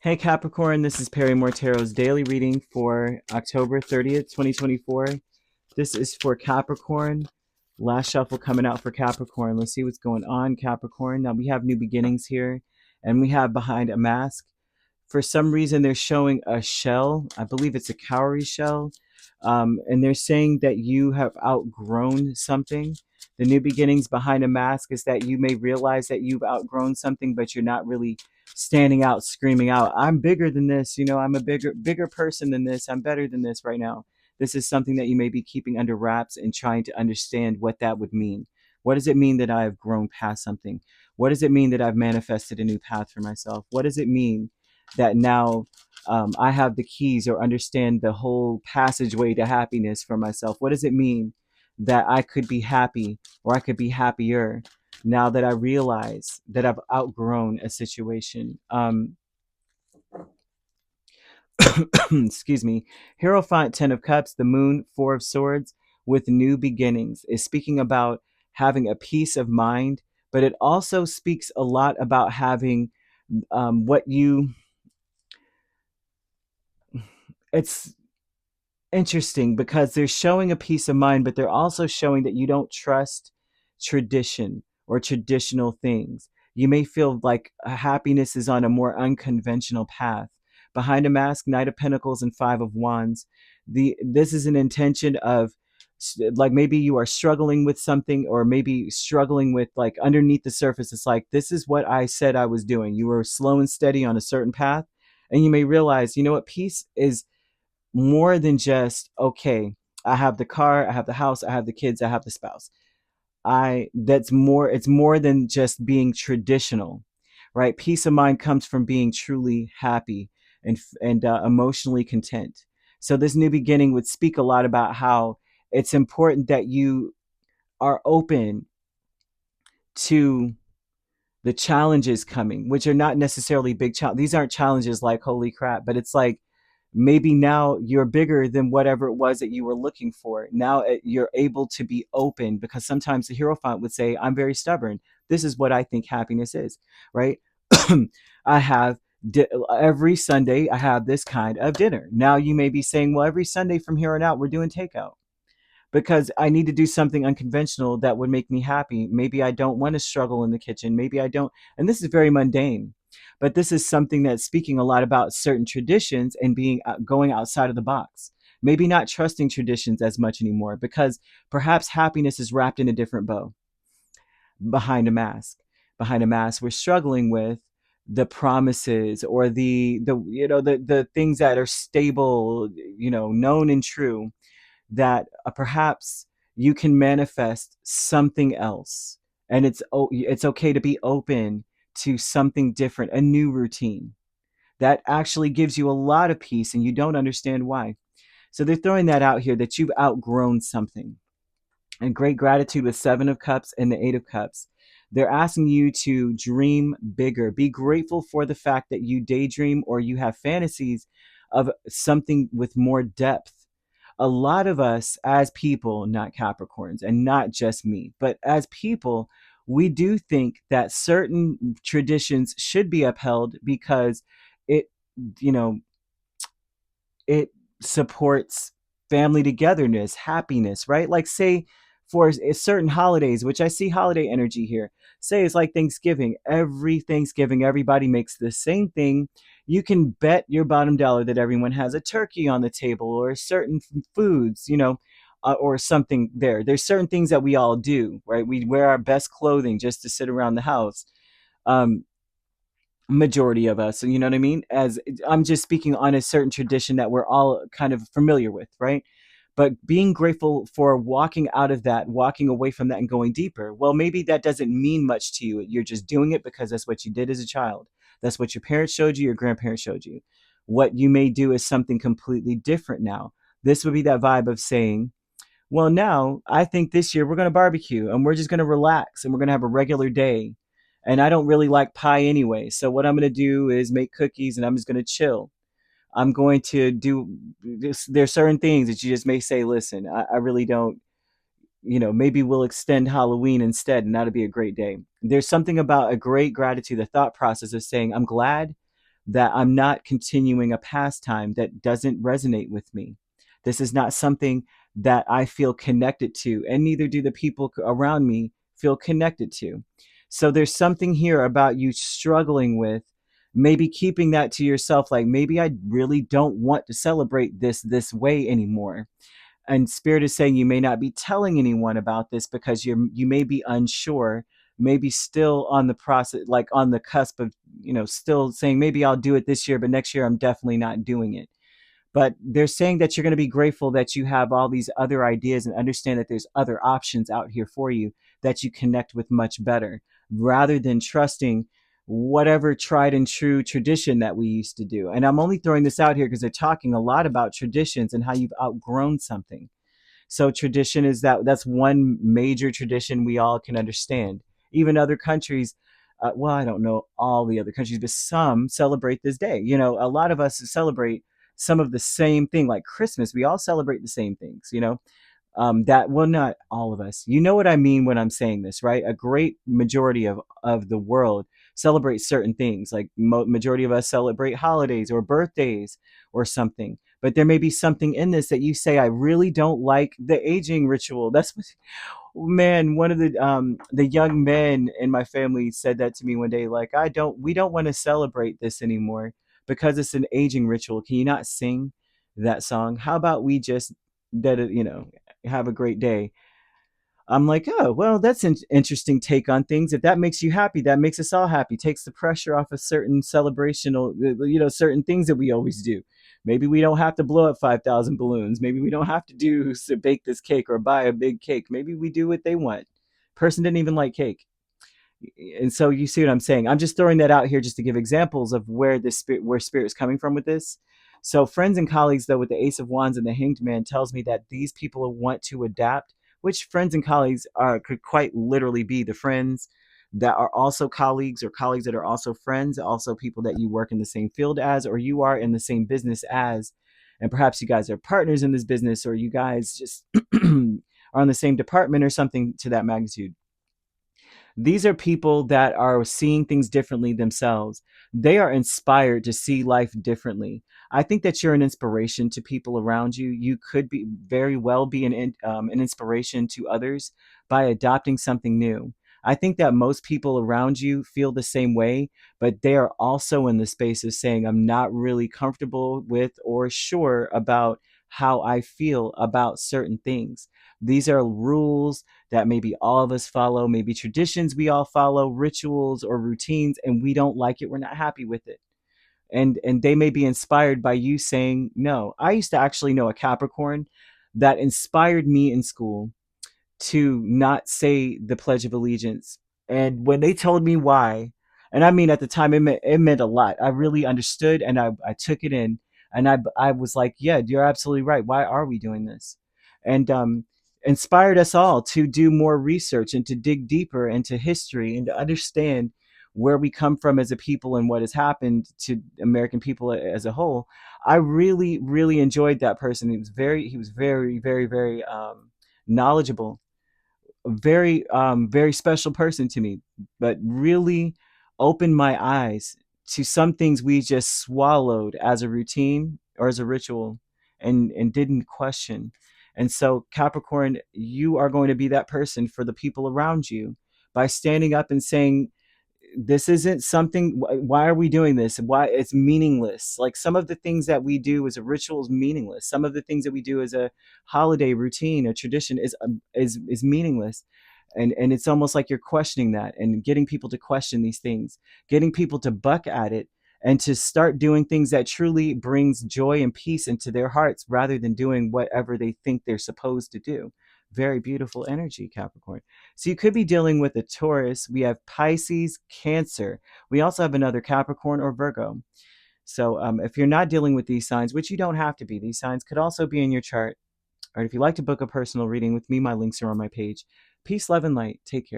Hey Capricorn, this is Perrymore Tarot's daily reading for October 30th, 2024. This is for Capricorn. Last shuffle coming out for Capricorn. Let's see what's going on, Capricorn. Now we have new beginnings here, and we have behind a mask. For some reason, they're showing a shell. I believe it's a cowrie shell. And they're saying that you have outgrown something. The new beginnings behind a mask is that you may realize that you've outgrown something, but you're not really standing out, screaming out, I'm bigger than this. I'm a bigger person than this. I'm better than this right now. This is something that you may be keeping under wraps and trying to understand what that would mean. What does it mean that I have grown past something? What does it mean that I've manifested a new path for myself? What does it mean that now I have the keys or understand the whole passageway to happiness for myself? What does it mean that I could be happy or I could be happier now that I realize that I've outgrown a situation? Excuse me. Hierophant, 10 of Cups, the Moon, 4 of Swords, with new beginnings, is speaking about having a peace of mind, but it also speaks a lot about having what you it's interesting because they're showing a peace of mind, but they're also showing that you don't trust tradition or traditional things. You may feel like happiness is on a more unconventional path. Behind a mask, Knight of Pentacles and Five of Wands. This is an intention of like maybe you are struggling with something, or maybe struggling with like underneath the surface. It's like, this is what I said I was doing. You were slow and steady on a certain path, and you may realize, you know what, peace is more than just, okay, I have the car, I have the house, I have the kids, I have the spouse. It's more than just being traditional, right? Peace of mind comes from being truly happy and emotionally content. So this new beginning would speak a lot about how it's important that you are open to the challenges coming, which are not necessarily big challenges. These aren't challenges like, holy crap, but it's like, maybe now you're bigger than whatever it was that you were looking for. Now you're able to be open, because sometimes the Hierophant would say, I'm very stubborn. This is what I think happiness is, right? I have every Sunday, I have this kind of dinner. Now you may be saying, well, every Sunday from here on out, we're doing takeout because I need to do something unconventional that would make me happy. Maybe I don't want to struggle in the kitchen. Maybe I don't. And this is very mundane, but this is something that's speaking a lot about certain traditions and being going outside of the box. Maybe not trusting traditions as much anymore, because perhaps happiness is wrapped in a different bow behind a mask. Behind a mask, we're struggling with the promises or the things that are stable, known and true, that perhaps you can manifest something else, and it's okay to be open to something different, a new routine that actually gives you a lot of peace and you don't understand why. So they're throwing that out here, that you've outgrown something. And great gratitude with 7 of Cups and the 8 of Cups. They're asking you to dream bigger. Be grateful for the fact that you daydream or you have fantasies of something with more depth. A lot of us as people, not Capricorns and not just me, but as people, we do think that certain traditions should be upheld because it, you know, it supports family togetherness, happiness, right? Like, say, for certain holidays, which I see holiday energy here. Say it's like Thanksgiving. Every Thanksgiving, everybody makes the same thing. You can bet your bottom dollar that everyone has a turkey on the table or certain foods, or something there. There's certain things that we all do, right? We wear our best clothing just to sit around the house. Um, Majority of us, you know what I mean? As I'm just speaking on a certain tradition that we're all kind of familiar with, right? But being grateful for walking out of that, walking away from that and going deeper. Well, maybe that doesn't mean much to you. You're just doing it because that's what you did as a child. That's what your parents showed you, your grandparents showed you. What you may do is something completely different now. This would be that vibe of saying, well, now I think this year we're going to barbecue and we're just going to relax and we're going to have a regular day. And I don't really like pie anyway. So what I'm going to do is make cookies and I'm just going to chill. I'm going to do this. There's certain things that you just may say, listen, I really don't, maybe we'll extend Halloween instead, and that'll be a great day. There's something about a great gratitude, the thought process of saying, I'm glad that I'm not continuing a pastime that doesn't resonate with me. This is not something that I feel connected to, and neither do the people around me feel connected to. So there's something here about you struggling with maybe keeping that to yourself, like maybe I really don't want to celebrate this way anymore. And spirit is saying you may not be telling anyone about this because you may be unsure, maybe still on the process, like on the cusp of, still saying maybe I'll do it this year, but next year I'm definitely not doing it. But they're saying that you're going to be grateful that you have all these other ideas and understand that there's other options out here for you that you connect with much better, rather than trusting whatever tried and true tradition that we used to do. And I'm only throwing this out here because they're talking a lot about traditions and how you've outgrown something. So tradition is that's one major tradition we all can understand. Even other countries, well, I don't know all the other countries, but some celebrate this day. A lot of us celebrate some of the same thing, like Christmas. We all celebrate the same things. That, well, not all of us. You know what I mean when I'm saying this, right? A great majority of the world celebrates certain things. Like majority of us celebrate holidays or birthdays or something. But there may be something in this that you say, I really don't like the aging ritual. That's what, man, one of the young men in my family said that to me one day. Like, we don't want to celebrate this anymore because it's an aging ritual. Can you not sing that song? How about we just have a great day? I'm like, oh, well, that's an interesting take on things. If that makes you happy, that makes us all happy. Takes the pressure off of certain celebrational, certain things that we always do. Maybe we don't have to blow up 5,000 balloons. Maybe we don't have to bake this cake or buy a big cake. Maybe we do what they want. Person didn't even like cake. And so you see what I'm saying. I'm just throwing that out here just to give examples of where spirit is coming from with this. So friends and colleagues, though, with the Ace of Wands and the Hanged Man, tells me that these people want to adapt, which friends and colleagues could quite literally be the friends that are also colleagues, or colleagues that are also friends, also people that you work in the same field as, or you are in the same business as, and perhaps you guys are partners in this business, or you guys just are in the same department or something to that magnitude. These are people that are seeing things differently themselves. They are inspired to see life differently. I think that you're an inspiration to people around you. You could be very well be an inspiration to others by adopting something new. I think that most people around you feel the same way, but they are also in the space of saying, I'm not really comfortable with or sure about how I feel about certain things. These are rules that maybe all of us follow, maybe traditions we all follow, rituals or routines, and we don't like it. We're not happy with it. And they may be inspired by you saying no. I used to actually know a Capricorn that inspired me in school to not say the Pledge of Allegiance. And when they told me why, and I mean, at the time, it meant a lot. I really understood, and I took it in, and I was like, yeah, you're absolutely right. Why are we doing this? And inspired us all to do more research and to dig deeper into history and to understand where we come from as a people and what has happened to American people as a whole. I really, really enjoyed that person. He was very, very, very knowledgeable, very very special person to me, but really opened my eyes to some things we just swallowed as a routine or as a ritual, and didn't question. And so Capricorn, you are going to be that person for the people around you by standing up and saying, this isn't something, why are we doing this, why it's meaningless. Like, some of the things that we do as a ritual is meaningless. Some of the things that we do as a holiday routine, a tradition, is meaningless. And it's almost like you're questioning that, and getting people to question these things, getting people to buck at it, and to start doing things that truly brings joy and peace into their hearts, rather than doing whatever they think they're supposed to do. Very beautiful energy, Capricorn. So you could be dealing with a Taurus. We have Pisces, Cancer. We also have another Capricorn or Virgo. So if you're not dealing with these signs, which you don't have to be, these signs could also be in your chart. Or if you'd like to book a personal reading with me, my links are on my page. Peace, love, and light. Take care.